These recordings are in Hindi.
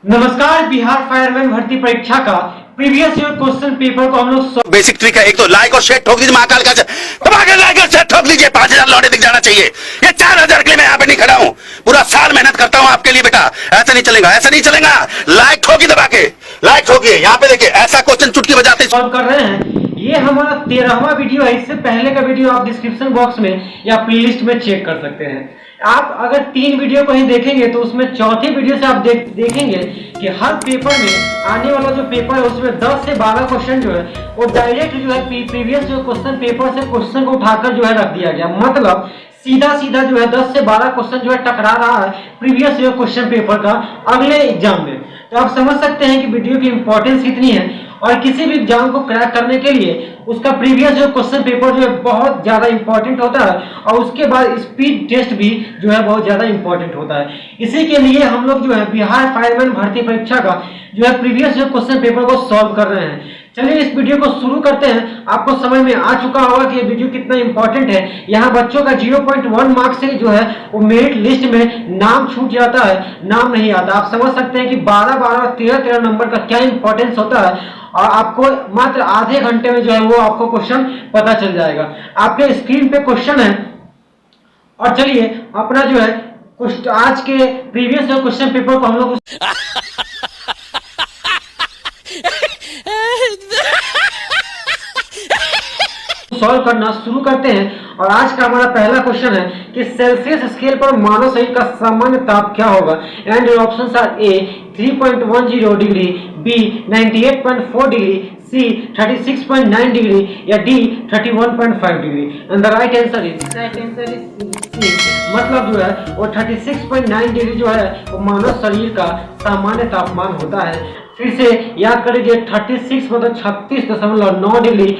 नमस्कार। बिहार फायरमैन भर्ती परीक्षा का प्रीवियस ईयर क्वेश्चन पेपर को हम लोग बेसिक ट्रिक है। एक तो लाइक और शेयर ठोक दीजिए, महाकाल का दबा के लाइक और शेयर ठोक दीजिए। 5000 लौटे दिख जाना चाहिए। ये 4000 के लिए मैं यहाँ पे नहीं खड़ा हूँ, पूरा साल मेहनत करता हूँ आपके लिए बेटा। ऐसा नहीं चलेगा, ऐसा नहीं चलेगा। लाइक ठोकी, दबा के लाइक ठोकिए। यहाँ पे देखिए, ऐसा क्वेश्चन चुटकी बजाते सॉल्व कर रहे हैं। ये हमारा 13वां वीडियो है। इससे पहले का वीडियो आप डिस्क्रिप्शन बॉक्स में या प्लेलिस्ट में चेक कर सकते हैं। आप अगर 3 वीडियो को ही देखेंगे तो उसमें चौथे वीडियो से आप देखेंगे कि हर पेपर में आने वाला जो पेपर है उसमें 10 से 12 क्वेश्चन जो है वो डायरेक्ट जो है प्रीवियस जो क्वेश्चन पेपर से क्वेश्चन को उठाकर जो है रख दिया गया। मतलब सीधा सीधा जो है 10 से 12 क्वेश्चन जो है टकरा रहा है प्रीवियस ईयर क्वेश्चन पेपर का अगले एग्जाम में। तो आप समझ सकते हैं कि वीडियो की इंपॉर्टेंस कितनी है। और किसी भी एग्जाम को क्रैक करने के लिए उसका प्रीवियस जो क्वेश्चन पेपर जो है बहुत ज्यादा इंपॉर्टेंट होता है और उसके बाद स्पीड टेस्ट भी जो है बहुत ज्यादा इंपॉर्टेंट होता है। इसी के लिए हम लोग जो है बिहार फायरमैन भर्ती परीक्षा का जो है प्रीवियस जो क्वेश्चन पेपर को सॉल्व कर रहे हैं। चलिए इस वीडियो को शुरू करते हैं। आपको समझ में आ चुका होगा कि ये वीडियो कितना इंपॉर्टेंट है। यहाँ बच्चों का 0.1 मार्क्स से जो है वो मेरिट लिस्ट में नाम छूट जाता है, नाम नहीं आता। आप समझ सकते हैं कि 12-12 और 13-13 नंबर का क्या इंपॉर्टेंस होता है। और आपको मात्र आधे घंटे में जो है वो आपको क्वेश्चन पता चल जाएगा। आपके स्क्रीन पे क्वेश्चन है। और चलिए अपना जो है आज के प्रीवियस क्वेश्चन पेपर को हम लोग सॉल्व करना शुरू करते हैं। और आज का हमारा पहला क्वेश्चन है कि सेल्सियस स्केल पर मानव शरीर का सामान्य ताप क्या होगा। And your options are A 3.10 degree, B 98.4 degree, C 36.9 degree या D 31.5 degree. And the right answer is C. मतलब जो है वो 36.9 डिग्री जो है वो मानव शरीर का सामान्य तापमान होता है। फिर से याद कर लीजिए 36 मतलब 36.9 डिग्री।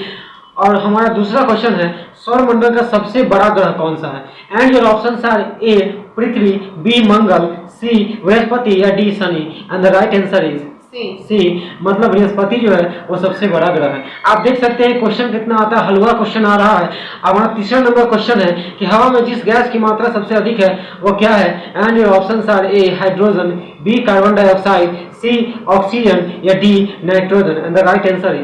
और हमारा दूसरा क्वेश्चन है सौरमंडल का सबसे बड़ा ग्रह कौन सा है। And your options are A पृथ्वी, बी मंगल, सी बृहस्पति या डी शनि। And the right answer is C. मतलब बृहस्पति जो है वो सबसे बड़ा ग्रह है। आप देख सकते हैं क्वेश्चन कितना आता है, हलवा क्वेश्चन आ रहा है। हमारा तीसरा नंबर क्वेश्चन है कि हवा में जिस गैस की मात्रा सबसे अधिक है वो क्या है। And your options are A hydrogen, B carbon dioxide, C oxygen या D nitrogen. And the right answer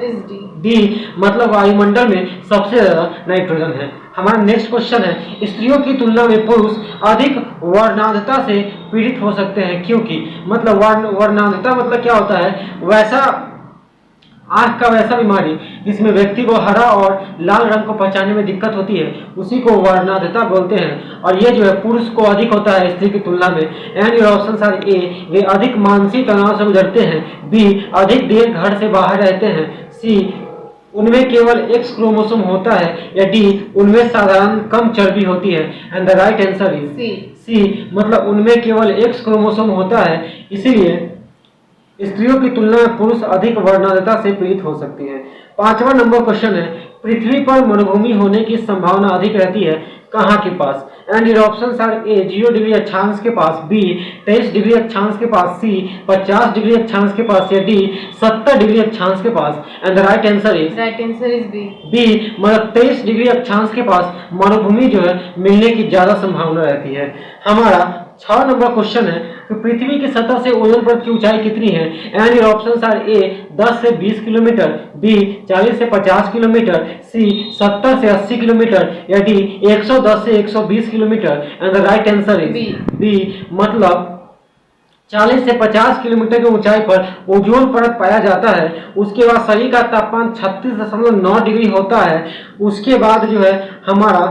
is D. मतलब वायुमंडल में सबसे ज्यादा नाइट्रोजन है। हमारा नेक्स्ट क्वेश्चन है स्त्रियों की तुलना में पुरुष अधिक वर्णांधता से पीड़ित हो सकते हैं क्योंकि। मतलब वर्णांधता मतलब क्या होता है, वैसा आंख का वैसा बीमारी जिसमें व्यक्ति को हरा और लाल रंग को पहचानने में दिक्कत होती है उसी को वर्णांधता बोलते हैं। और ये जो है पुरुष को अधिक होता है स्त्री की तुलना में। एंड योर ऑप्शंस आर ए वे अधिक मानसिक तनाव से गुजरते हैं, बी अधिक देर घर से बाहर रहते हैं, सी उनमें केवल एक्स क्रोमोसोम होता है या डी उनमें साधारण कम चर्बी होती है। And the right answer is C. मतलब उनमें केवल एक्स क्रोमोसोम होता है, इसीलिए स्त्रियों की तुलना में पुरुष अधिक वर्णांधता से पीड़ित हो सकती है। 5वां नंबर क्वेश्चन है पृथ्वी पर मरुभूमि होने की संभावना अधिक रहती है कहाँ के पास। And your options are A 0 degree अक्षांश के पास, बी 23 डिग्री अक्षांश के पास, सी 50 डिग्री अक्षांश के पास या डी 70 डिग्री अक्षांश के पास। And the right answer is B. मतलब 23 डिग्री अक्षांश के पास मरुभूमि जो है मिलने की ज्यादा संभावना रहती है। हमारा 6 नंबर क्वेश्चन है कि पृथ्वी की सतह से ओजोन परत की ऊंचाई कितनी है। एंड योर ऑप्शंस आर ए 10 से 20 किलोमीटर, बी 40 से 50 किलोमीटर, सी 70 से 80 किलोमीटर या डी 110 से 120 kilometre. And the right answer is B. मतलब 40 से 50 किलोमीटर की ऊंचाई पर ओजोन परत पाया जाता है। उसके बाद शरीर का तापमान 36.9 डिग्री होता है। उसके बाद जो है हमारा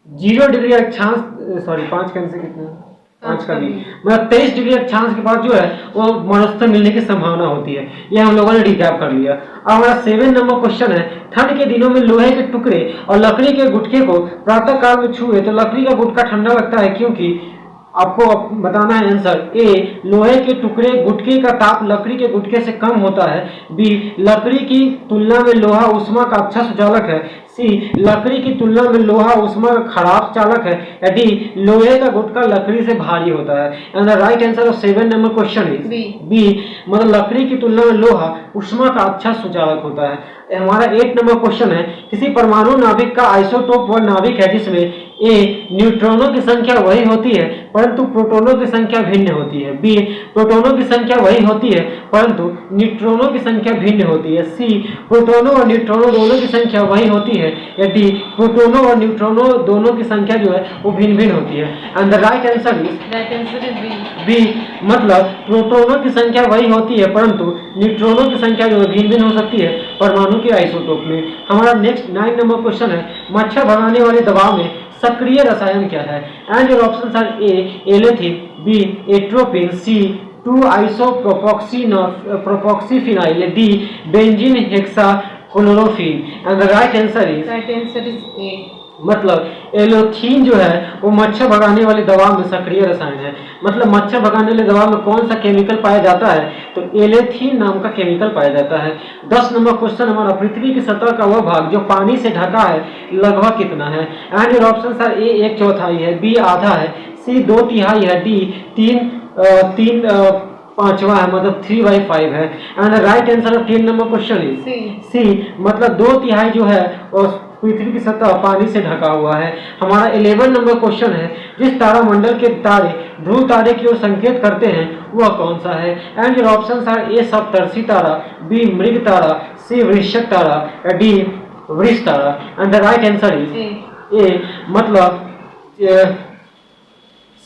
0 डिग्री अक्षांश 5 का आंसर कितना है, 5 का भी मतलब 23 डिग्री अक्षांश के बाद जो है वो मरुस्थल मिलने की संभावना होती है। ये हम लोगों ने रिकैप कर लिया। अब हमारा 7 नंबर क्वेश्चन है ठंड के दिनों में लोहे के टुकड़े और लकड़ी के गुटके को प्रातः काल में छुए तो लकड़ी का गुटका ठंडा लगता है क्योंकि। आपको बताना है आंसर। ए लोहे के टुकड़े गुटके का ताप लकड़ी के गुटके से कम होता है, बी लकड़ी की तुलना में लोहा ऊष्मा का अच्छा सुचालक है, सी लकड़ी की तुलना में लोहा ऊष्मा का खराब चालक है या डी लोहे का गुटका लकड़ी से भारी होता है। And the right answer of 7 number question is B. मतलब लकड़ी की तुलना में लोहा ऊष्मा का अच्छा सुचालक होता है। हमारा 8 नंबर क्वेश्चन है किसी परमाणु नाभिक का आइसोटोप वह नाभिक है जिसमें ए न्यूट्रॉनों की संख्या वही होती है परंतु प्रोटॉनों की संख्या भिन्न होती है। बी प्रोटॉनों की संख्या वही होती है परंतु न्यूट्रॉनों की संख्या भिन्न होती है। सी प्रोटॉनों और न्यूट्रॉनों दोनों की संख्या वही होती है। या डी प्रोटॉनों और न्यूट्रॉनों दोनों की संख्या जो है वो भिन्न भिन्न होती है। And the right answer is B मतलब प्रोटॉनों की संख्या वही होती है परंतु न्यूट्रॉनों की संख्या जो है भिन्न भिन्न हो सकती है परमाणु के आइसोटोप में। हमारा नेक्स्ट 9 नंबर क्वेश्चन है, मच्छर भगाने वाले दवा में सक्रिय रसायन क्या है? And your options are A allethrin, B atropine, C 2-isopropyxyphenols, D benzene hexachlorophene. And the right answer is A मतलब एलोथीन जो है वो मच्छर भगाने वाली दवा में सक्रिय रसायन है। मतलब मच्छर भगाने वाली दवा में कौन सा केमिकल पाया जाता है? तो एलेथीन नाम का केमिकल पाया जाता है। 10 नंबर क्वेश्चन हमारा, पृथ्वी की सतह का वह भाग जो पानी से ढका है लगभग कितना है? एंड योर ऑप्शंस आर ए 1/4 है, बी आधा है, सी 2/3 है, डी 3/5 है मतलब 3/5 है। And right answer of 10 number question is C मतलब 2/3 जो है पृथ्वी की सतह पानी से ढका हुआ है। हमारा 11 नंबर क्वेश्चन है, जिस तारामंडल के तारे ध्रुव तारे की ओर संकेत करते हैं वह कौन सा है? And your options are A सप्तर्षि तारा, बी मृग तारा, सी वृश्चिक तारा, डी वृष तारा। And the right answer is A मतलब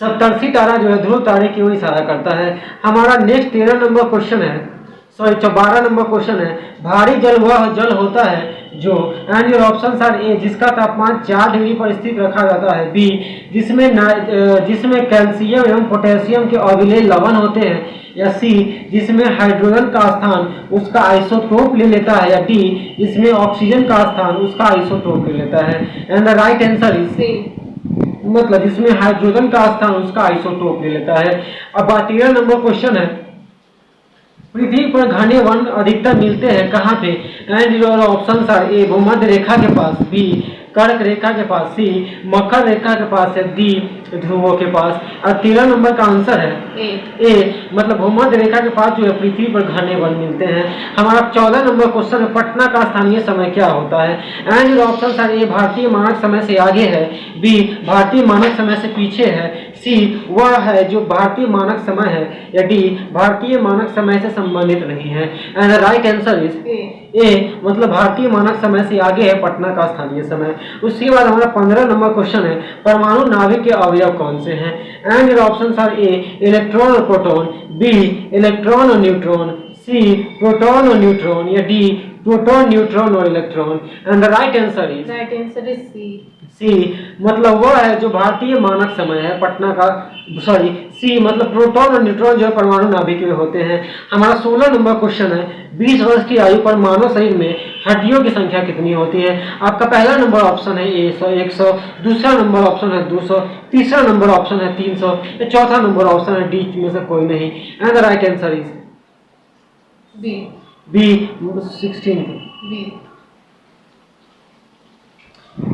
सप्तर्षि तारा जो है ध्रुव तारे की ओर इशारा करता है। हमारा नेक्स्ट 13 नंबर क्वेश्चन है, 12 नंबर क्वेश्चन है, भारी जल वह जल होता है जो, एंड योर ऑप्शंस आर ए जिसका तापमान 4 डिग्री पर स्थित रखा जाता है, बी जिसमें कैल्शियम एवं पोटेशियम के अविलेय लवण होते हैं, या सी जिसमें हाइड्रोजन का स्थान उसका आइसोटोप ले लेता है, या डी जिसमें ऑक्सीजन का स्थान उसका आइसोटोप ले लेता है। And the right answer is मतलब जिसमें हाइड्रोजन का स्थान उसका आइसोटोप ले लेता है। अब 13 नंबर क्वेश्चन है, पृथ्वी पर घने वन अधिकतर मिलते हैं कहाँ पे? एंड योर ऑप्शंस आर ए भूमध्य रेखा के पास, बी कर्क रेखा के पास, सी मकर रेखा के पास, है डी ध्रुवों के पास। और 13 नंबर का आंसर है ए मतलब भूमध्य रेखा के पास जो है पृथ्वी पर घने वन मिलते हैं। हमारा 14 नंबर क्वेश्चन है, पटना का स्थानीय समय क्या होता है? एंड योर ऑप्शंस आर ए भारतीय मानक समय से आगे है, बी भारतीय मानक समय से पीछे है, सी वह है जो भारतीय मानक समय है, या डी भारतीय मानक समय से संबंधित नहीं है। And the right answer is A मतलब भारतीय मानक समय से आगे है पटना का स्थानीय समय। उसके बाद हमारा 15 नंबर क्वेश्चन है, परमाणु नाभिक के अवयव कौन से हैं? And your options are A electron और प्रोटॉन, बी इलेक्ट्रॉन और न्यूट्रॉन, सी प्रोटॉन और न्यूट्रॉन, या डी प्रोटॉन न्यूट्रॉन और electron. And the right answer is C मतलब वह है जो भारतीय मानक समय है पटना का, सी मतलब प्रोटॉन और न्यूट्रॉन जो परमाणु नाभिक में होते हैं। हमारा 16 नंबर क्वेश्चन है, 20 वर्ष की आयु पर मानव शरीर में हड्डियों की संख्या कितनी होती है? आपका पहला नंबर ऑप्शन है ए 100, दूसरा नंबर ऑप्शन है 200, तीसरा नंबर ऑप्शन है 300, चौथा नंबर ऑप्शन है डी में से कोई नहीं। And the right answer is B 16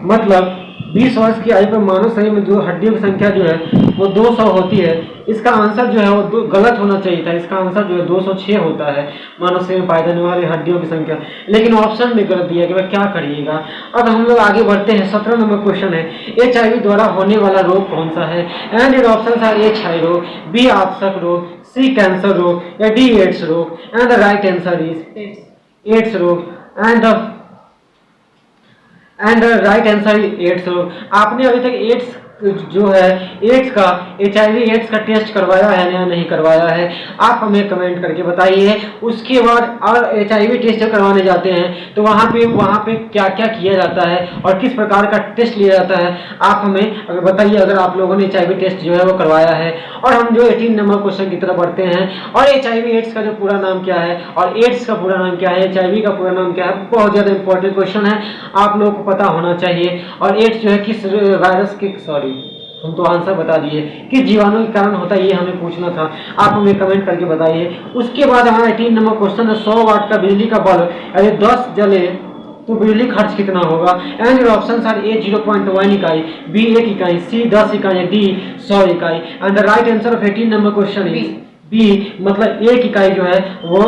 मतलब 20 वर्ष की आयु पर मानव शरीर में जो हड्डियों की संख्या जो है वो 200 होती है। इसका आंसर जो है वो गलत होना चाहिए था, इसका आंसर जो है 206 होता है मानव शरीर में पाई जाने वाली हड्डियों की संख्या, लेकिन ऑप्शन में गलत दिया कि भाई क्या करिएगा। अब हम लोग आगे बढ़ते हैं, 17 नंबर क्वेश्चन है, HIV द्वारा होने वाला रोग कौन सा है? And your options are A क्षय रोग, बी आपसक रोग, सी कैंसर रोग, या डी एड्स रोग। And the right answer is AIDS रोग। एंड राइट आंसर एड्स रोग। आपने अभी तक एड्स जो है एड्स का HIV एड्स का टेस्ट करवाया है या नहीं करवाया है? आप हमें कमेंट करके बताइए। उसके बाद और HIV टेस्ट जब करवाने जाते हैं तो वहाँ पे क्या क्या किया जाता है और किस प्रकार का टेस्ट लिया जाता है, आप हमें अगर बताइए अगर आप लोगों ने HIV टेस्ट जो है वो करवाया है। और हम जो 18 नंबर क्वेश्चन की तरफ बढ़ते हैं, और HIV एड्स का जो पूरा नाम क्या है और एड्स का पूरा नाम क्या है, HIV का पूरा नाम क्या है, बहुत ज़्यादा इंपॉर्टेंट क्वेश्चन है, आप लोगों को पता होना चाहिए। और एड्स जो है किस वायरस के, हम तो आंसर बता दिए, किस जीवाणु के कारण होता है ये हमें पूछना था, आप हमें कमेंट करके बताइए। उसके बाद हमारा 18 नंबर क्वेश्चन है, 100 वाट का बिजली का बल्ब यदि 10 जले तो बिजली खर्च कितना होगा? एंड योर ऑप्शंस आर ए 0.1 इकाई, बी 1 इकाई, सी 10 इकाई, डी 100 इकाई। And the right answer of 18 number question is B मतलब 1 इकाई जो है वो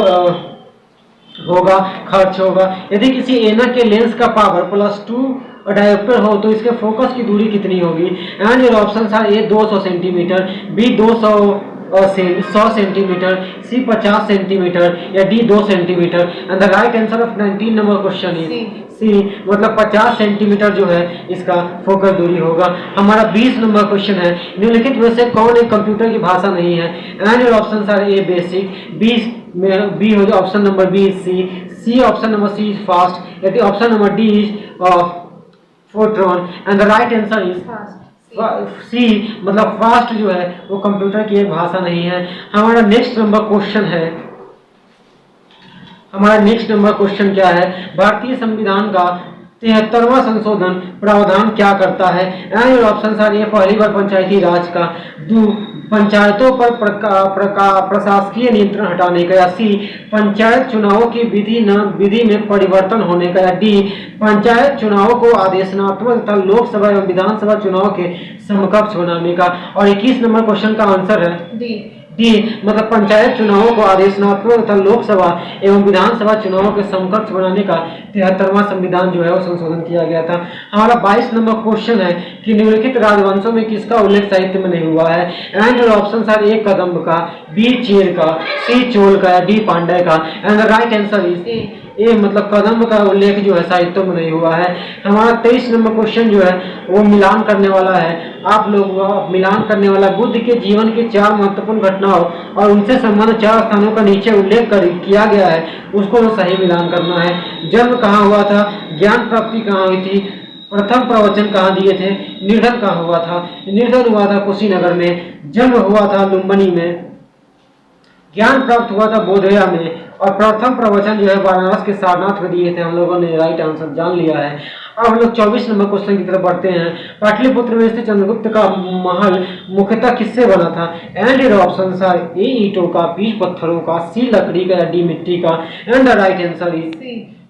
होगा, खर्च होगा। यदि किसी ऐनक के लेंस का पावर +2 डायोप्टर हो तो इसके फोकस की दूरी कितनी होगी? And your options are A 200 centimetre, B 100 centimetre, C 50 centimetre या D 2 centimetre. And the right answer of 19 number question is C, मतलब 50 सेंटीमीटर जो है इसका फोकस दूरी होगा। हमारा 20 नंबर क्वेश्चन है, निम्नलिखित में से कौन एक कंप्यूटर की भाषा नहीं है? And your options are A basic, B हो जाए option number B C option number C is fast, यदि option number D is Fortran. And the right answer is C, मतलब फास्ट जो है वो कंप्यूटर की एक भाषा नहीं है। हमारा नेक्स्ट नंबर क्वेश्चन क्या है? भारतीय संविधान का 73वां संशोधन प्रावधान क्या करता है? एंड ऑप्शन आर ए पहली बार पंचायती राज का, दो पंचायतों पर प्रशासकीय नियंत्रण हटाने का, या सी पंचायत चुनावों की विधि में परिवर्तन होने का, या डी पंचायत चुनावों को आदेशनात्मक तथा लोकसभा एवं विधानसभा चुनाव के समकक्ष बनाने का। और 21 नंबर क्वेश्चन का आंसर है डी, मतलब पंचायत चुनावों को आदेशनात्मक तथा लोकसभा एवं विधानसभा चुनावों के समकक्ष बनाने का 73वां संविधान जो है वो संशोधन किया गया था। हमारा 22 नंबर क्वेश्चन है कि निम्नलिखित राजवंशों में किसका उल्लेख साहित्य में नहीं हुआ है? एंड ऑप्शन आर ए कदम्ब का, बी चेर का, सी चोल का, या डी पांड्य का। And the right answer is A, मतलब कदम्ब का उल्लेख जो है साहित्य में नहीं हुआ है। हमारा 23 नंबर क्वेश्चन जो है वो मिलान करने वाला है। आप लोग मिलान करने वाला बुद्ध के जीवन की 4 महत्वपूर्ण घटनाओं और उनसे संबंधित 4 स्थानों का नीचे उल्लेख किया गया है, उसको सही मिलान करना है। जन्म कहाँ हुआ था? ज्ञान प्राप्ति कहाँ हुई थी? प्रथम प्रवचन कहाँ दिए थे? निर्धन कहाँ हुआ था? निर्धन हुआ था कुशीनगर में, जन्म हुआ था लुम्बिनी में, ज्ञान प्राप्त हुआ था बोधगया में, और प्रथम प्रवचन जो है वाराणसी के सारनाथ में दिए थे। हम लोगों ने राइट आंसर जान लिया है। अब हम लोग 24 नंबर क्वेश्चन की तरफ बढ़ते हैं। पाटलिपुत्र में स्थित चंद्रगुप्त का महल मुख्यतः किससे बना था? एंड योर ऑप्शंस आर ए ईंटों का, बी पत्थरों का, सी लकड़ी का, या डी मिट्टी का। And the right answer is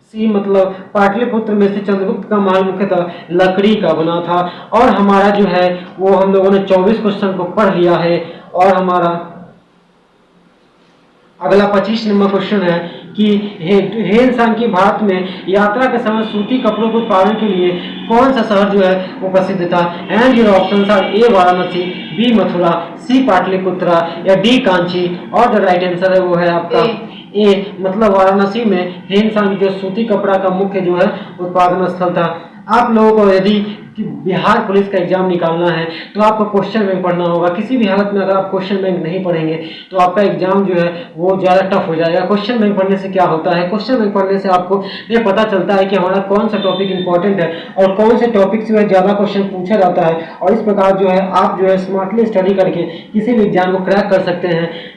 C, मतलब पाटलिपुत्र में से चंद्रगुप्त का महल मुख्यतः लकड़ी का बना था। और हमारा जो है वो हम लोगों ने 24 क्वेश्चन को पढ़ लिया है। और हमारा अगला 25 नंबर क्वेश्चन है कि हे इंसान की भारत में यात्रा के समय सूती कपड़ों के उत्पादन के लिए कौन सा शहर जो है वो प्रसिद्ध था? And your options are A Varanasi, B Mathura, C Pataliputra, या डी कांची। और जो राइट आंसर है वो है आपका ए, मतलब वाराणसी में हे इंसान की जो सूती कपड़ा का मुख्य जो है उत्पादन स्थल था। आप लोगों को यदि बिहार पुलिस का एग्जाम निकालना है तो आपको क्वेश्चन बैंक पढ़ना होगा। किसी भी हालत में अगर आप क्वेश्चन बैंक नहीं पढ़ेंगे तो आपका एग्जाम जो है वो ज़्यादा टफ हो जाएगा। क्वेश्चन बैंक पढ़ने से क्या होता है? क्वेश्चन बैंक पढ़ने से आपको ये पता चलता है कि हमारा कौन सा टॉपिक इंपॉर्टेंट है और कौन से टॉपिक से ज़्यादा क्वेश्चन पूछा जाता है, और इस प्रकार जो है आप जो है स्मार्टली स्टडी करके किसी भी एग्जाम को क्रैक कर सकते हैं।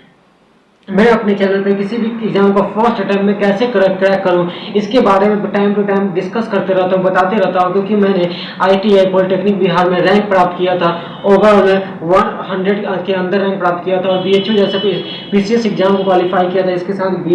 मैं अपने चैनल पे किसी भी एग्जाम को फर्स्ट अटेम्प्ट में कैसे क्रैक करूं इसके बारे में टाइम टू टाइम डिस्कस करते रहता हूं, बताते रहता हूं, क्योंकि मैंने ITI पॉलिटेक्निक बिहार में रैंक प्राप्त किया था, ओवरऑल 100 के अंदर रैंक प्राप्त किया था, और BHU जैसे PCS एग्जाम को क्वालिफाई किया था। इसके साथ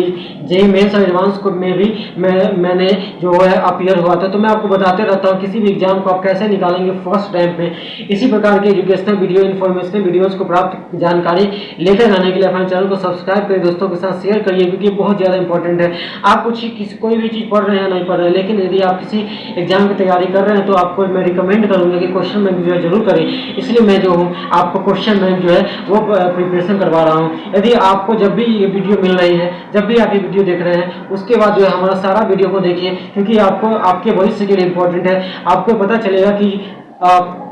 JEE मेंस और एडवांस को में भी मैंने जो है अपीयर हुआ था। तो मैं आपको बताते रहता हूँ किसी भी एग्जाम को आप कैसे निकालेंगे फर्स्ट टाइम पे। इसी प्रकार के एजुकेशनल वीडियो, इन्फॉर्मेशनल वीडियोज़ को प्राप्त जानकारी लेते रहने के लिए अपने चैनल को सब्सक्राइब करिए, दोस्तों के साथ शेयर करिए, क्योंकि बहुत ज़्यादा इंपॉर्टेंट है। आप कोई भी चीज़ पढ़ रहे हैं नहीं पढ़ रहे हैं, लेकिन यदि आप किसी एग्जाम की तैयारी कर रहे हैं तो आपको मैं रिकमेंड करूंगा कि क्वेश्चन बैंक जो है जरूर करें। इसलिए मैं जो हूँ आपको क्वेश्चन बैंक जो है वो प्रिपरेशन करवा रहा हूँ। यदि आपको जब भी ये वीडियो मिल रही है, जब भी आप ये वीडियो देख रहे हैं, उसके बाद जो है हमारा सारा वीडियो को देखिए, क्योंकि आपको आपके भविष्य के लिए इंपॉर्टेंट है। आपको पता चलेगा कि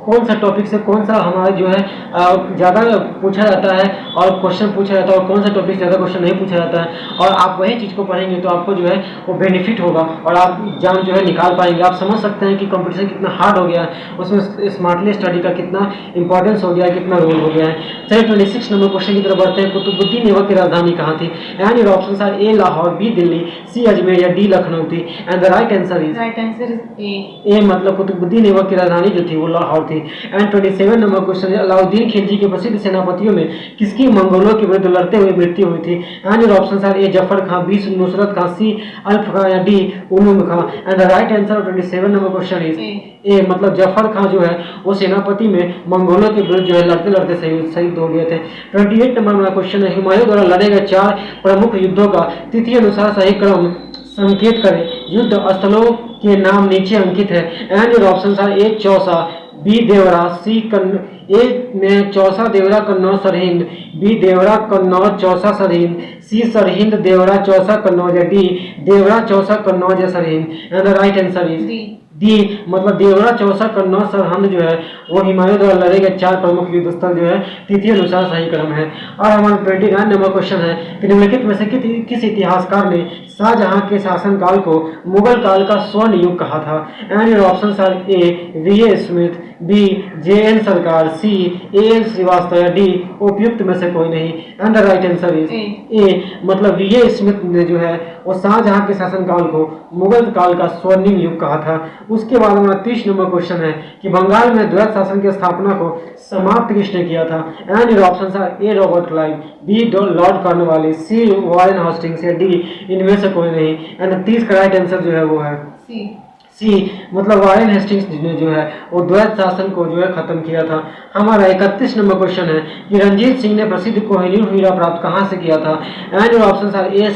कौन सा टॉपिक से कौन सा हमारा जो है ज़्यादा पूछा जाता है और क्वेश्चन पूछा जाता है, और कौन सा टॉपिक ज़्यादा क्वेश्चन नहीं पूछा जाता है, और आप वही चीज़ को पढ़ेंगे तो आपको जो है वो बेनिफिट होगा और आप एग्जाम जो है निकाल पाएंगे। आप समझ सकते हैं कि कंपटीशन कितना हार्ड हो गया है, उसमें स्मार्टली स्टडी का कितना इंपॉर्टेंस हो गया है, कितना रोल हो गया है। चलिए 26 नंबर क्वेश्चन की तरफ बढ़ते हैं। कुतुबुद्दीन ऐबक की राजधानी कहाँ थी? And your options are A Lahore, B Delhi, C Ajmer, या डी लखनऊ थी। And the right answer is A, मतलब कुतुबुद्दीन ऐबक की राजधानी जो थी वो लाहौर थी। एंड 27 नंबर क्वेश्चन है, अलाउद्दीन खिलजी के प्रसिद्ध सेनापतियों में किसकी मंगोलों के विरुद्ध लड़ते हुए मृत्यु हुई थी? And your options are A Zafar Khan, B Nusrat Khan, C Alp Khan, या D Ulugh Khan. And the right answer of 27 number question is A, मतलब जफर खां जो है वो सेनापति में मंगोलों के विरुद्ध जो है लड़ते लड़ते शहीद हो गए थे। 28 नंबर मेरा क्वेश्चन है, हुमायूं द्वारा लड़े गए 4 प्रमुख युद्धों का तिथि अनुसार सही क्रम संकेत करें। युद्ध स्थलों के नाम नीचे अंकित है and your options are A Chausa, B Devra, C A में चौसा देवरा कन्नौज सरहिंद, बी देवरा कन्नौज चौसा सरहिंद, सी सरहिंद देवरा चौसा कन्नौज, या डी देवरा चौसा कन्नौज या Sarhind. And the right answer is D, मतलब देवरा चौसा कन्नौज सरहिंद जो है वो हुमायूं द्वारा लड़े गए 4 प्रमुख युद्ध स्थल जो है तिथि अनुसार सही क्रम है। और हमारा 29 नंबर क्वेश्चन है कि निम्नलिखित में से किस इतिहासकार ने शाहजहां के शासनकाल को मुगल काल का स्वर्ण युग कहा था। And your options are A V A. Smith, B J N. Sarkar, C AN. Srivastava, या डी उपयुक्त में से कोई नहीं। And the right answer is A, मतलब वी.ए. स्मिथ ने जो है वो शाहजहां के शासनकाल को मुगल काल का स्वर्णिम युग कहा था। उसके बाद हमारा 30 नंबर क्वेश्चन है कि बंगाल में द्वैत शासन की स्थापना को समाप्त किसने किया था। And your options are A Robert Clive, B Lord Cornwallis, C Warren Hastings, या डी इनमें से कोई नहीं। एंड 30 का राइट आंसर जो है वो है सी, मतलब वॉरेन हेस्टिंग्स ने जो है वो द्वैत शासन को जो है खत्म किया था। हमारा 31 नंबर क्वेश्चन है कि रंजीत सिंह ने प्रसिद्ध कोहिनूर हीरा प्राप्त कहाँ से किया था। एंड योर ऑप्शंस आर ए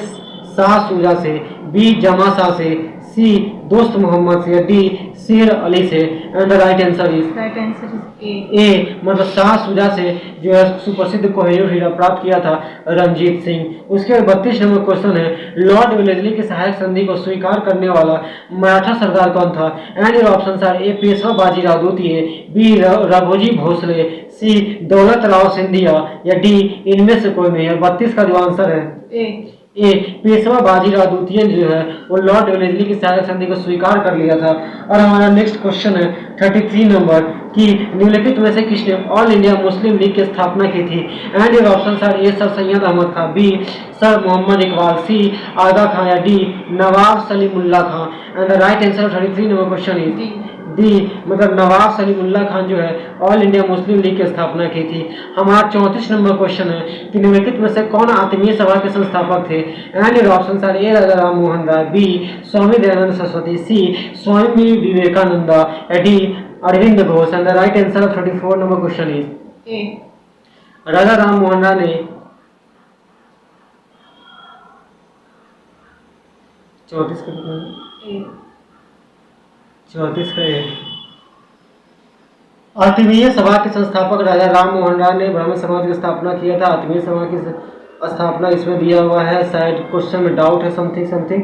शाह शुजा से, बी जमा शाह से, सी दोस्त मोहम्मद से, या डी शेर अली से। And the right answer is A, मतलब शाह शुजा से जो है सुप्रसिद्ध कोहिनूर हीरा प्राप्त किया था रंजीत सिंह। उसके बाद 32 नंबर क्वेश्चन है लॉर्ड वेलेस्ली की सहायक संधि को स्वीकार करने वाला मराठा सरदार कौन था। एंड योर ऑप्शंस आर ए पेशवा बाजीराव द्वितीय, बी रघोजी भोसले, सी दौलत राव सिंधिया, या डी इनमें से कोई नहीं है। 32 का जो आंसर है ए पेशवा बाजीराव द्वितीय जो है वो लॉर्ड वेलेस्ली की सहायक संधि को स्वीकार कर लिया था। और हमारा नेक्स्ट क्वेश्चन है 33 नंबर कि निम्नलिखित में से किसने ऑल इंडिया मुस्लिम लीग की स्थापना की थी। And your options are A sir Syed Ahmad Khan, B sir Mohammad Iqbal, C Aga Khan, या D Nawab Salimullah Khan. And the right answer 33 number question is D, मतलब नवाब सलीमुल्लाह खान जो है ऑल इंडिया मुस्लिम लीग की स्थापना की थी। हमारा 34 नंबर क्वेश्चन है कि निम्नलिखित में से कौन आत्मीय सभा के संस्थापक थे। And your options are A Raja Ram Mohan Roy, B Swami Dayanand Saraswati, C Swami Vivekananda, या D Aurobindo Ghosh. And the right answer of 34 number question is A Raja Ram Mohan Roy ने 34 का आत्मीय सभा के संस्थापक राजा राम मोहन राय ने ब्राह्मण समाज की स्थापना किया था। आत्मीय सभा की स्थापना इसमें दिया हुआ है, शायद क्वेश्चन में डाउट है समथिंग।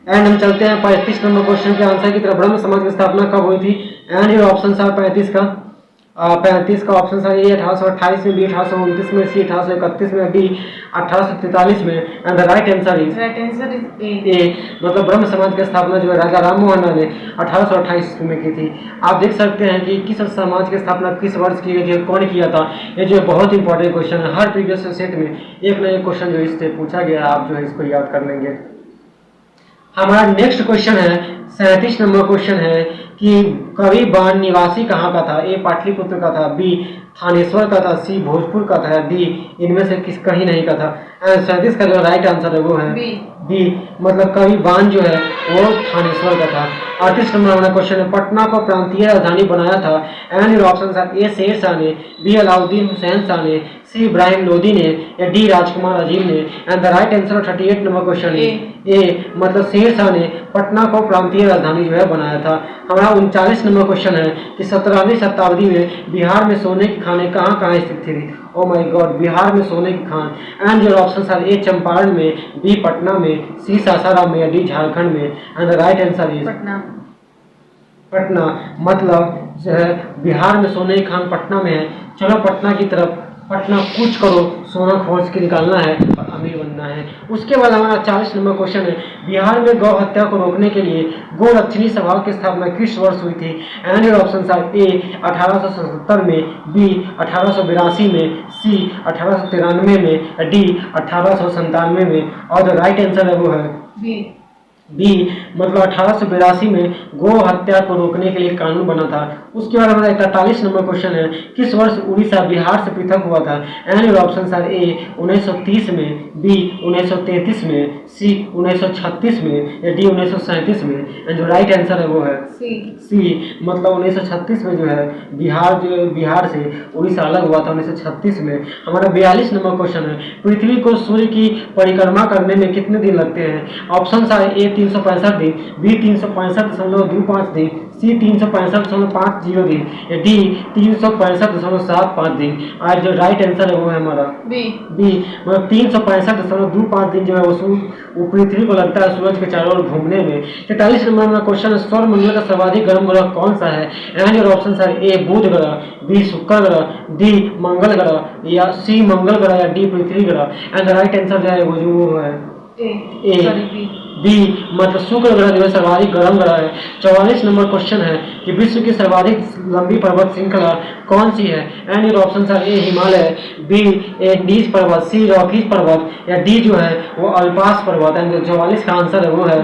एंड हम चलते हैं 35 नंबर क्वेश्चन के आंसर की तरफ। ब्रह्म समाज की स्थापना कब हुई थी। एंड योर ऑप्शंस आर 35 का ऑप्शन है ए 1828 में, बी 1829 में, सी 1831 में, डी 1843 में। And the right answer is A, मतलब ब्रह्म समाज की स्थापना जो है राजा राम मोहन राय ने 1828 में की थी। आप देख सकते हैं कि किस समाज की स्थापना किस वर्ष की गई थी, कौन किया था। ये जो बहुत इंपॉर्टेंट क्वेश्चन है, हर प्रीवियस सेट में एक ना एक क्वेश्चन जो इससे पूछा गया, आप जो है इसको याद कर लेंगे। हमारा नेक्स्ट क्वेश्चन है 37 नंबर क्वेश्चन है कि कवि बाण निवासी कहाँ का था। ए पाटलिपुत्र का था, बी थानेश्वर का था, सी भोजपुर का था, डी इनमें से किस कहीं नहीं का था। 37 का जो राइट आंसर है वो है बी, मतलब कवि बाण जो है वो थानेश्वर का था। 38 नंबर हमारा क्वेश्चन है पटना को प्रांतीय राजधानी बनाया था। एंड योर ऑप्शंस आर ए शेर शाह ने, बी अलाउद्दीन हुसैन शाह ने, सी इब्राहिम लोदी ने, या डी राजकुमार अजीम ने। And the right answer 38 number question A, मतलब शेर शाह ने पटना को प्रांतीय राजधानी जो है बनाया था। हमारा 39 नंबर क्वेश्चन है कि 17वीं शताब्दी में बिहार में सोने की खानें कहाँ कहाँ स्थित थी। ओ माय गॉड, बिहार में सोने की खान। And your options are A Champaran में, बी पटना में, सी सासाराम में, या डी झारखंड में। And the right answer is Patna, मतलब जो है बिहार में सोने की खान पटना में है। चलो पटना की तरफ, पटना कूच करो, सोना खोज के निकालना है और अमीर बनना है। उसके बाद हमारा 40 नंबर क्वेश्चन है बिहार में गौ हत्या को रोकने के लिए गोरक्षणी सभा की स्थापना किस वर्ष हुई थी। एंड योर ऑप्शंस आर ए 1877 में, बी 1882 में, सी 1893 में, डी 1897 में। और जो राइट आंसर है वो है बी, मतलब 1882 में गो हत्या को रोकने के लिए कानून बना था। उसके बाद हमारा 41 नंबर क्वेश्चन है किस वर्ष उड़ीसा बिहार से पृथक हुआ था। एंड योर ऑप्शंस आर ए 1930 में, बी 1933 में, सी 1936 में या डी 1937 में। एंड जो राइट आंसर है वो है सी मतलब 1936 में जो है बिहार से उड़ीसा अलग हुआ था 1936 में। हमारा 42 नंबर क्वेश्चन है, पृथ्वी को सूर्य की परिक्रमा करने में कितने दिन लगते हैं? ऑप्शन है ए 365 दिन, बी 365.25 दिन, सी 365.50 दिन या डी 365.75 दिन। आज जो राइट आंसर है वो है हमारा बी मतलब 365.25 दिन जो है वो पृथ्वी को लगता है सूरज के चारों ओर घूमने में। 43 नंबर में क्वेश्चन है, सौर मंडल का सर्वाधिक गर्म ग्रह कौन सा है? एंड योर ऑप्शन है ए बुध ग्रह, बी शुक्र ग्रह, डी मंगल ग्रह या सी मंगल ग्रह या डी पृथ्वी ग्रह। एंड राइट आंसर जो है वो है बी मतलब शुक्र ग्रह जो है सर्वाधिक गर्म ग्रह है। 44 नंबर क्वेश्चन है कि विश्व की सर्वाधिक लंबी पर्वत श्रृंखला कौन सी है? एंड योर ऑप्शन है ए हिमालय, बी एंडीज पर्वत, सी रॉकीज पर्वत या डी जो है वो अल्पास पर्वत। एंड 44 का आंसर है वो है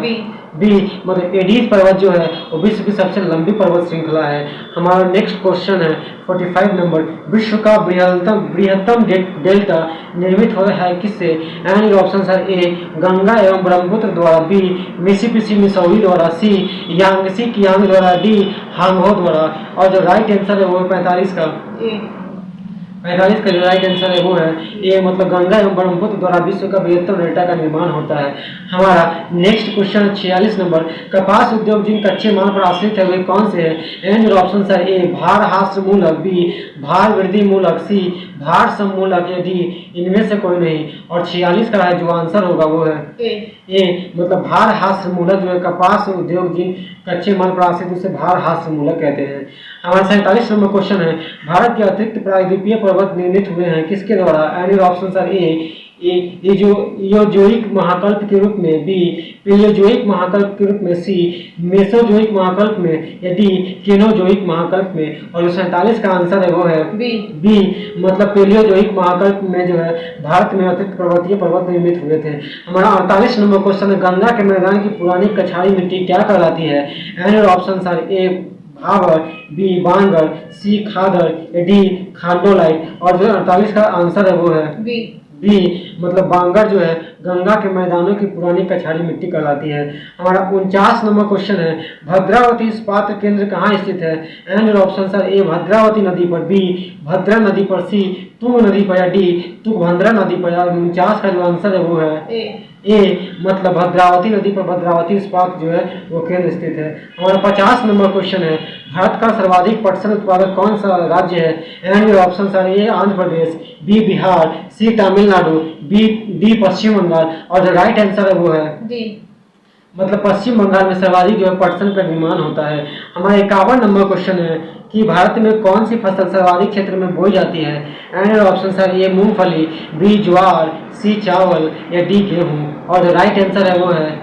बी मतलब एडीज पर्वत जो है वो विश्व की सबसे लंबी पर्वत श्रृंखला है। हमारा नेक्स्ट क्वेश्चन है 45 नंबर, विश्व का बृहत्तम डेल्टा निर्मित हो है किससे? एंड योर ऑप्शन है ए गंगा एवं ब्रह्मपुत्र द्वारा, बी मिसिसिपी मिसौरी द्वारा, सी यांगसी कियांग द्वारा, डी हांगहो द्वारा। और जो राइट आंसर है वो 45 का जो राइट आंसर है वो है ए मतलब गंगा एवं ब्रह्मपुत्र द्वारा विश्व का बृहत्तम डेल्टा का निर्माण होता है। हमारा नेक्स्ट क्वेश्चन 46 नंबर, कपास उद्योग जिन कच्चे माल पर आश्रित है वे कौन से हैं? एंड योर ऑप्शन है ए भार हास्य मूलक, बी भार वृद्धि मूलक, सी भार समूलक या डी इनमें से कोई नहीं। और 46 का है जो आंसर होगा वो है ए मतलब भार हास्य मूलक जो है कपास उद्योग जिन कच्चे माल पर आश्रित उसे भार हास्य मूलक कहते हैं। हमारा 47 नंबर क्वेश्चन है, भारत के अतिरिक्त प्रायद्वीपीय पर्वत निर्मित हुए हैं किसके द्वारा? एंड योर ऑप्शन है ए इयोजोइक महाकल्प के रूप में, बी पेलियोजोइक महाकल्प के रूप में, सी मेसोजोइक महाकल्प में या डी केनोजोइक महाकल्प में। और जो 47 का आंसर है वो है बी मतलब पेलियोजोइक महाकल्प में जो है भारत में अतिरिक्त पर्वतीय पर्वत निर्मित हुए थे। हमारा 48 नंबर क्वेश्चन है, गंगा के मैदान की पुरानी कछाड़ी मिट्टी क्या कहलाती है? एंड योर ऑप्शन है ए भावर, बी बांगर, सी खादर या डी खांडोलाइट। और जो 48 का आंसर है वो है बी मतलब बांगर जो है गंगा के मैदानों की पुरानी कछाड़ी मिट्टी कहलाती है। हमारा 49 नंबर क्वेश्चन है, भद्रावती इस्पात केंद्र कहाँ स्थित है? एंड योर ऑप्शन है ए भद्रावती नदी पर, बी भद्रा नदी पर, सी तुंग नदी पर या डी तुंगभद्रा नदी पर। 49 का जो आंसर है वो है ए मतलब भद्रावती नदी पर भद्रावती इस्पात जो है वो केंद्र स्थित है। हमारा 50 नंबर क्वेश्चन है, भारत का सर्वाधिक पटसन उत्पादक कौन सा राज्य है? एंड योर ऑप्शन है ए आंध्र प्रदेश, बी बिहार, सी तमिलनाडु, बी डी पश्चिम बंगाल। और जो राइट आंसर है वो है डी मतलब पश्चिम बंगाल में सर्वाधिक जो है पटसन का निर्माण होता है। हमारा 51 नंबर क्वेश्चन है कि भारत में कौन सी फसल सर्वाधिक क्षेत्र में बोई जाती है? एंड ऑप्शन है ए मूंगफली, बी ज्वार, सी चावल या डी गेहूं। और जो राइट आंसर है वो है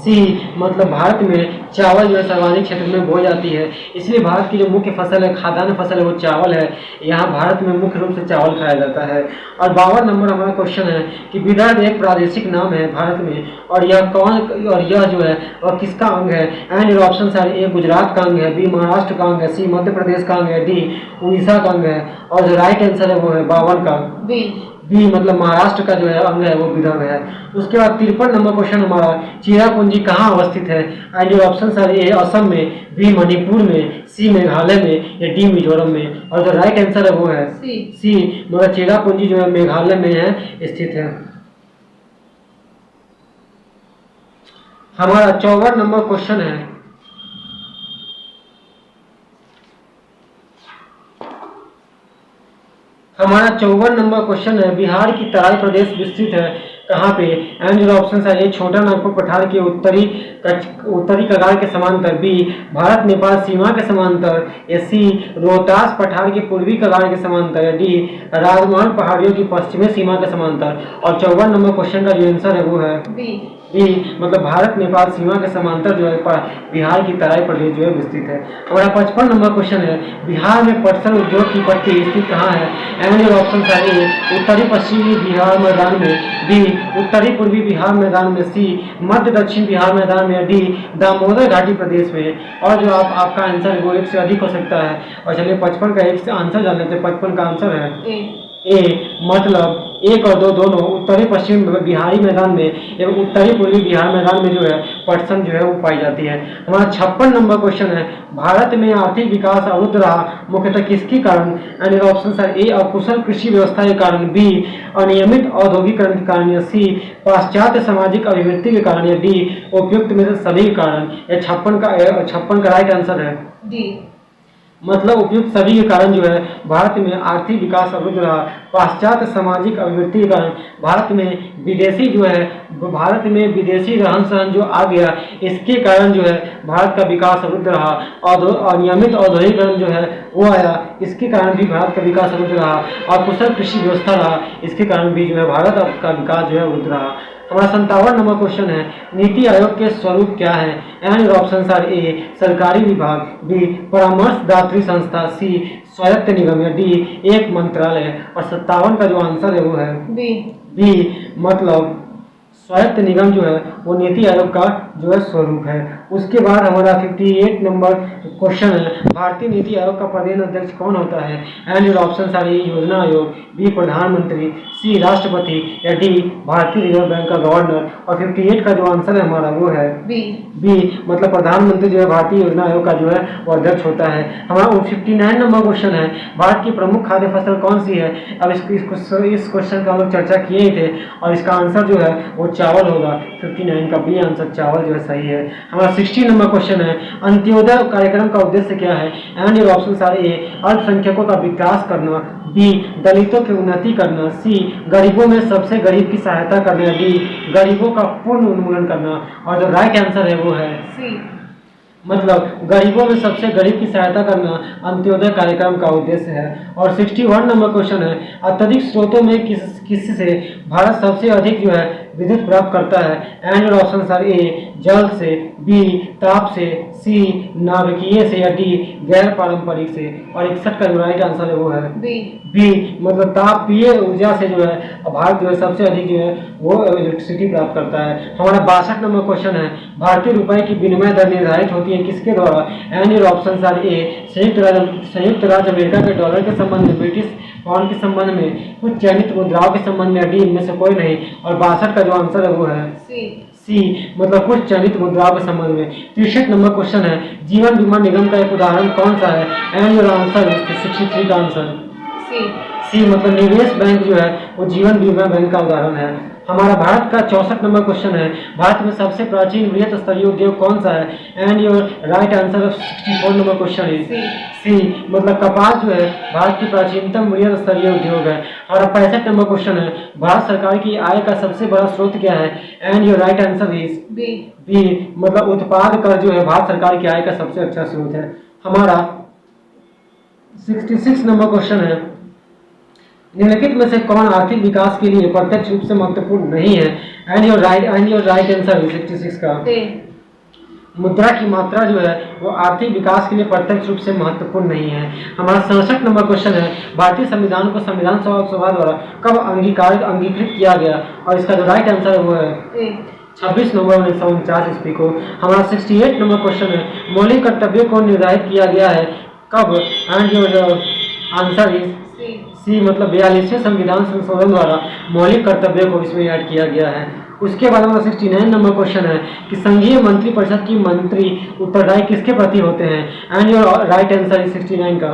सी मतलब भारत में चावल जो है सर्वाधिक क्षेत्र में बोई जाती है, इसलिए भारत की जो मुख्य फसल है खाद्यान्न फसल है वो चावल है। यहाँ भारत में मुख्य रूप से चावल खाया जाता है। और 52 नंबर हमारा क्वेश्चन है कि विदर्भ एक प्रादेशिक नाम है भारत में और यह जो है वह किसका अंग है? एंड योर ऑप्शन है ए गुजरात का अंग है, बी महाराष्ट्र का अंग है, सी मध्य प्रदेश का अंग है, डी उड़ीसा का अंग है। और जो राइट आंसर है वो है 52 का बी मतलब महाराष्ट्र का जो है अंग है वो विदर्भ है। उसके बाद 53 नंबर क्वेश्चन हमारा, चिरापुंजी कहाँ अवस्थित है? एंड योर ऑप्शन है ए असम में, बी मणिपुर में, सी मेघालय में या डी मिजोरम में। और जो राइट आंसर है वो है सी मतलब चिरापुंजी जो है मेघालय में है स्थित है। हमारा 54 नंबर क्वेश्चन है, हमारा 54 नंबर क्वेश्चन है, बिहार की तराई प्रदेश विस्तृत है कहाँ पे? एंड योर ऑप्शन है ए छोटा नागपुर पठार के उत्तरी कगार के समांतर, बी भारत नेपाल सीमा के समांतर या सी रोहतास पठार के पूर्वी कगार के समांतर या डी राजमहल पहाड़ियों की पश्चिमी सीमा के समांतर। और 54 नंबर क्वेश्चन का जो आंसर है वो है बी मतलब भारत नेपाल सीमा के समांतर जो है बिहार की तराई प्रदेश जो है विस्तृत है। हमारा 55 नंबर क्वेश्चन है, बिहार में पटसन उद्योग की पट्टी स्थित कहाँ है? एंड योर ऑप्शन है ए उत्तरी पश्चिमी बिहार मैदान में, बी उत्तरी पूर्वी बिहार मैदान में, सी मध्य दक्षिण बिहार मैदान में, डी दामोदर घाटी प्रदेश में। और जो आपका आंसर वो एक से अधिक हो सकता है। और चलिए 55 का एक से आंसर जान लेते हैं। 55 का आंसर है ए मतलब 1 और 2 दोनों उत्तरी पश्चिम बिहारी मैदान में एवं उत्तरी पूर्वी बिहार मैदान में जो है पटसन जो है वो पाई जाती है। हमारा 56 नंबर क्वेश्चन है, भारत में आर्थिक विकास अवरुद्ध रहा मुख्यतः किसके कारण? एंड ऑप्शन है ए अकुशल कृषि व्यवस्था के कारण, बी अनियमित औद्योगिकरण के कारण, या सी पाश्चात्य सामाजिक अभिवृद्धि के कारण, या डी उपयुक्त में से सभी के कारण। यह 56 का राइट आंसर है डी। मतलब उपयुक्त सभी के कारण जो है भारत में आर्थिक विकास अवरुद्ध रहा, पाश्चात्य सामाजिक अभिवृद्धि के कारण भारत में विदेशी रहन सहन जो आ गया, इसके कारण जो है भारत का विकास अवरुद्ध रहा। और अनियमित औद्योगिकरण जो है वो आया, इसके कारण भी भारत का विकास अवरुद्ध रहा। और कुशल कृषि व्यवस्था रहा, इसके कारण भी जो है भारत का विकास जो है अवरुद्ध रहा। हमारा 57 नंबर क्वेश्चन है, नीति आयोग के स्वरूप क्या है? एंड ऑप्शन आर ए सरकारी विभाग, बी परामर्शदात्री संस्था, सी स्वायत्त निगम, या डी एक मंत्रालय। और 57 का जो आंसर है वो है बी मतलब स्वायत्त निगम जो है वो नीति आयोग का जो है स्वरूप है। उसके बाद हमारा 58 नंबर क्वेश्चन है, भारतीय नीति आयोग का प्रदेश अध्यक्ष कौन होता है? एंड ऑप्शन आर ए योजना आयोग, बी प्रधानमंत्री, सी राष्ट्रपति, या डी भारतीय रिजर्व बैंक का गवर्नर। और 58 का जो आंसर है हमारा वो है बी मतलब प्रधानमंत्री जो है भारतीय योजना आयोग का जो है वो अध्यक्ष होता है। हमारा 59 नंबर क्वेश्चन है, भारत की प्रमुख खाद्य फसल कौन सी है? अब इस क्वेश्चन का हम लोग चर्चा किए ही थे और इसका आंसर जो है वो चावल होगा। 59 का बी आंसर चावल जो है सही है। हमारा 60 नंबर क्वेश्चन है, अंत्योदय कार्यक्रम का उद्देश्य क्या है? And your option R A अल्पसंख्यकों का विकास करना, बी दलितों की उन्नति करना, सी गरीबों में सबसे गरीब की सहायता करना, डी गरीबों का पूर्ण उन्मूलन करना। और जो राइट आंसर है वो है सी मतलब गरीबों में सबसे गरीब की सहायता करना अंत्योदय कार्यक्रम का उद्देश्य है। और 61 नंबर क्वेश्चन है, अत्यधिक स्रोतों में किससे भारत सबसे अधिक जो है विद्युत प्राप्त करता है? And your option R A जल से, बी ताप से, सी नाभिकीय से, या डी गैर पारंपरिक से। और 61 का जो राइट आंसर है वो है बी मतलब तापीय ऊर्जा से जो है भारत जो है सबसे अधिक जो है वो इलेक्ट्रिसिटी प्राप्त करता है। हमारा 62 नंबर क्वेश्चन है, भारतीय रुपए की विनिमय दर निर्धारित होती है किसके द्वारा? And your option R A संयुक्त राज्य अमेरिका के डॉलर के संबंध में, ब्रिटिश पाउंड के संबंध में, कुछ चयनित मुद्राओं के संबंध में, डी इनमें से कोई नहीं। और 62 का जो आंसर है वो है सी मतलब कुछ चयनित मुद्राओं के संबंध में। 63 नंबर क्वेश्चन है, जीवन बीमा निगम का एक उदाहरण कौन सा है? एंड योर आंसर इज 63 का आंसर सी मतलब निवेश बैंक जो है वो जीवन बीमा बैंक का उदाहरण है। हमारा भारत का 64 नंबर क्वेश्चन है, भारत में सबसे प्राचीन वृहत स्तरीय उद्योग कौन सा है? And your right answer of 64 number question is C मतलब कपास जो है भारत की प्राचीनतम वृहत स्तरीय उद्योग है। हमारा 65 नंबर क्वेश्चन है, भारत सरकार की आय का सबसे बड़ा स्रोत क्या है? And your right answer is B मतलब उत्पाद कर जो है भारत सरकार की आय का सबसे अच्छा स्रोत है। हमारा 66 नंबर क्वेश्चन है, निम्नलिखित में से कौन आर्थिक विकास के लिए प्रत्यक्ष रूप से महत्वपूर्ण नहीं है? एंड योर राइट आंसर 66 का मुद्रा की मात्रा जो है वो आर्थिक विकास के लिए प्रत्यक्ष रूप से महत्वपूर्ण नहीं है। हमारा 67 नंबर क्वेश्चन है, भारतीय संविधान को संविधान सभा द्वारा कब अंगीकृत किया गया? और इसका जो राइट आंसर है वो है 26 नवंबर 1949 ईस्वी को। हमारा 68 नंबर क्वेश्चन है, मौलिक कर्तव्यों को निर्धारित किया गया है कब? And your answer is C मतलब 42वें संविधान संशोधन द्वारा मौलिक कर्तव्यों को इसमें ऐड किया गया है। उसके बाद हमारा 69 नंबर क्वेश्चन है कि संघीय मंत्रिपरिषद की मंत्री उत्तरदायी किसके प्रति होते हैं? And your right answer is 69 का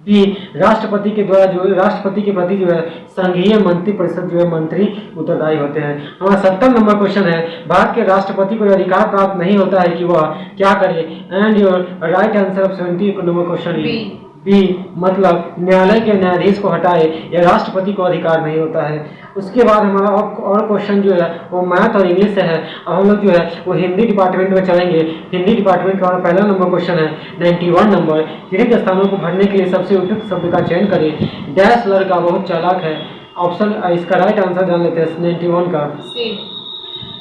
बी राष्ट्रपति के प्रति जो है संघीय मंत्रिपरिषद जो है मंत्री उत्तरदायी होते हैं। हमारा 70 नंबर क्वेश्चन है, भारत के राष्ट्रपति को अधिकार प्राप्त नहीं होता है कि वह क्या करे? And your right answer of 70 number question is B मतलब न्यायालय के न्यायाधीश को हटाए या राष्ट्रपति को अधिकार नहीं होता है। उसके बाद हमारा और क्वेश्चन जो है वो मैथ और इंग्लिश से है। अब हम लोग जो है वो हिंदी डिपार्टमेंट में चलेंगे। हिंदी डिपार्टमेंट का हमारा पहला नंबर क्वेश्चन है 91 नंबर, रिक्त स्थानों को भरने के लिए सबसे उपयुक्त शब्द का चयन करें। डैश लड़का बहुत चालाक है। ऑप्शन इसका राइट आंसर जान लेते हैं 91 का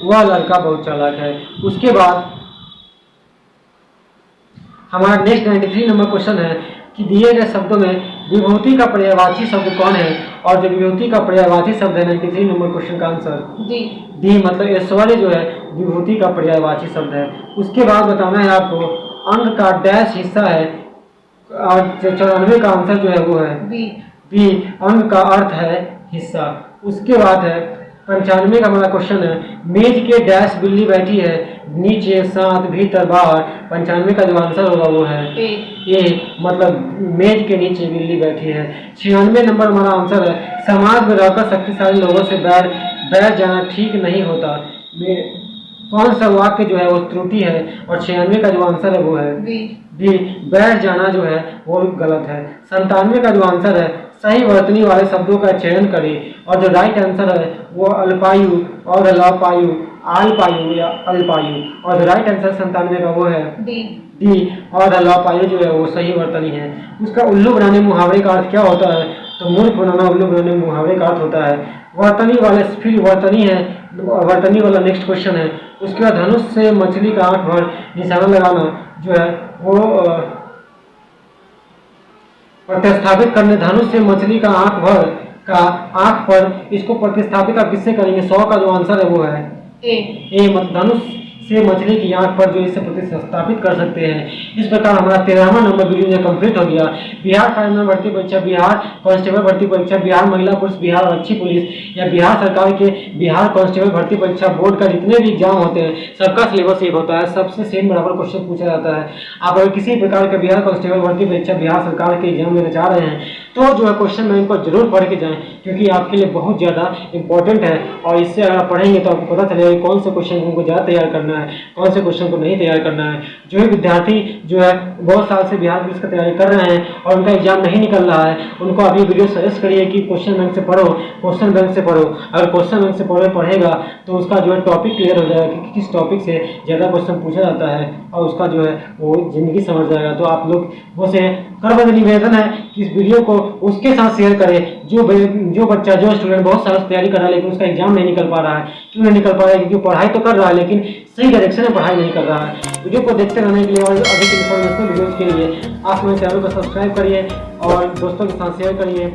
वह लड़का बहुत चालाक है। उसके बाद हमारा नेक्स्ट 93 नंबर क्वेश्चन है कि दिए गए शब्दों में विभूति का पर्यायवाची शब्द कौन है? और जो विभूति का पर्यायवाची शब्द है 93 नंबर क्वेश्चन का आंसर डी मतलब ऐश्वर्य जो है विभूति का पर्यायवाची शब्द है। उसके बाद बताना है आपको अंक का डैश हिस्सा है और 94 का आंसर जो है वो है बी अंग का अर्थ है हिस्सा। उसके बाद है 95 का हमारा क्वेश्चन है, मेज के डैश बिल्ली बैठी है, नीचे, साथ, भीतर, बाहर। 95 का जो आंसर होगा वो है ए, मतलब मेज के नीचे बिल्ली बैठी है। 96 नंबर हमारा आंसर है, समाज में रहकर शक्तिशाली लोगों से बैठ जाना ठीक नहीं होता। कौन सा वाक्य जो है वो त्रुटि है, और 96 का जो आंसर है वो है बी, बैठ जाना जो है वो गलत है। 97 का जो आंसर है, सही वर्तनी वाले शब्दों का चयन करें, और जो राइट आंसर है वो अल्पायु और लपायु, आलपायु या अल्पायु, और जो राइट आंसर 97 का वो है डी, और लपायु जो है वो सही वर्तनी है। उसका उल्लू बनाने मुहावरे का अर्थ क्या होता है, तो मूर्ख बनाना उल्लू बनाने मुहावरे का अर्थ होता है। वर्तनी वाले फिर वर्तनी है, वर्तनी वाला नेक्स्ट क्वेश्चन है। उसके बाद धनुष से मछली का आंख भर निशाना लगाना जो है वो प्रतिस्थापित करने, धनुष से मछली का आंख पर, इसको प्रतिस्थापित आप किससे करेंगे? 100 का जो आंसर है वो है ए, मतलब धनुष से मछली की आंख पर जो इसे प्रतिस्थापित कर सकते हैं। इस प्रकार हमारा 13वां नंबर वीडियो जो कंप्लीट हो गया। बिहार फायरमैन भर्ती परीक्षा, बिहार कांस्टेबल भर्ती परीक्षा, बिहार महिला पुलिस, बिहार अच्छी पुलिस या बिहार सरकार के बिहार कांस्टेबल भर्ती परीक्षा बोर्ड का जितने भी एग्जाम होते हैं सबका सिलेबस एक होता है, सबसे सेम बराबर क्वेश्चन पूछा जाता है। आप अगर किसी प्रकार के बिहार कांस्टेबल भर्ती परीक्षा बिहार सरकार के एग्जाम देना चाह रहे हैं तो जो है क्वेश्चन बैंक को जरूर पढ़ के जाएं, क्योंकि आपके लिए बहुत ज़्यादा इंपॉर्टेंट है। और इससे अगर आप पढ़ेंगे तो आपको पता चलेगा कौन से क्वेश्चन को ज़्यादा तैयार करना है, कौन से क्वेश्चन को नहीं तैयार करना है। जो भी विद्यार्थी जो है बहुत साल से बिहार पुलिस की तैयारी कर रहे हैं और उनका एग्जाम नहीं निकल रहा है, उनको अभी वीडियो सजेस्ट करिए कि क्वेश्चन बैंक से पढ़ो, क्वेश्चन बैंक से पढ़ो। अगर क्वेश्चन बैंक से पढ़ेगा तो उसका जो है टॉपिक क्लियर हो जाएगा कि किस टॉपिक से ज़्यादा क्वेश्चन पूछा जाता है, और उसका जो है वो जिंदगी समझ जाएगा। तो आप लोग वो से करबद्ध निवेदन है कि इस वीडियो को उसके साथ शेयर करें जो बच्चा, जो स्टूडेंट बहुत साल से तैयारी कर रहा है लेकिन उसका एग्जाम नहीं निकल पा रहा है। क्यों नहीं निकल पा रहा है? क्योंकि पढ़ाई तो कर रहा है लेकिन सही डायरेक्शन में पढ़ाई नहीं कर रहा है। वीडियो को देखते रहने के लिए और अधिक इन्फॉर्मेशनल वीडियोस के लिए आप मेरे चैनल को सब्सक्राइब करिए और दोस्तों के साथ शेयर करिए।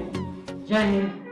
जय हिंद।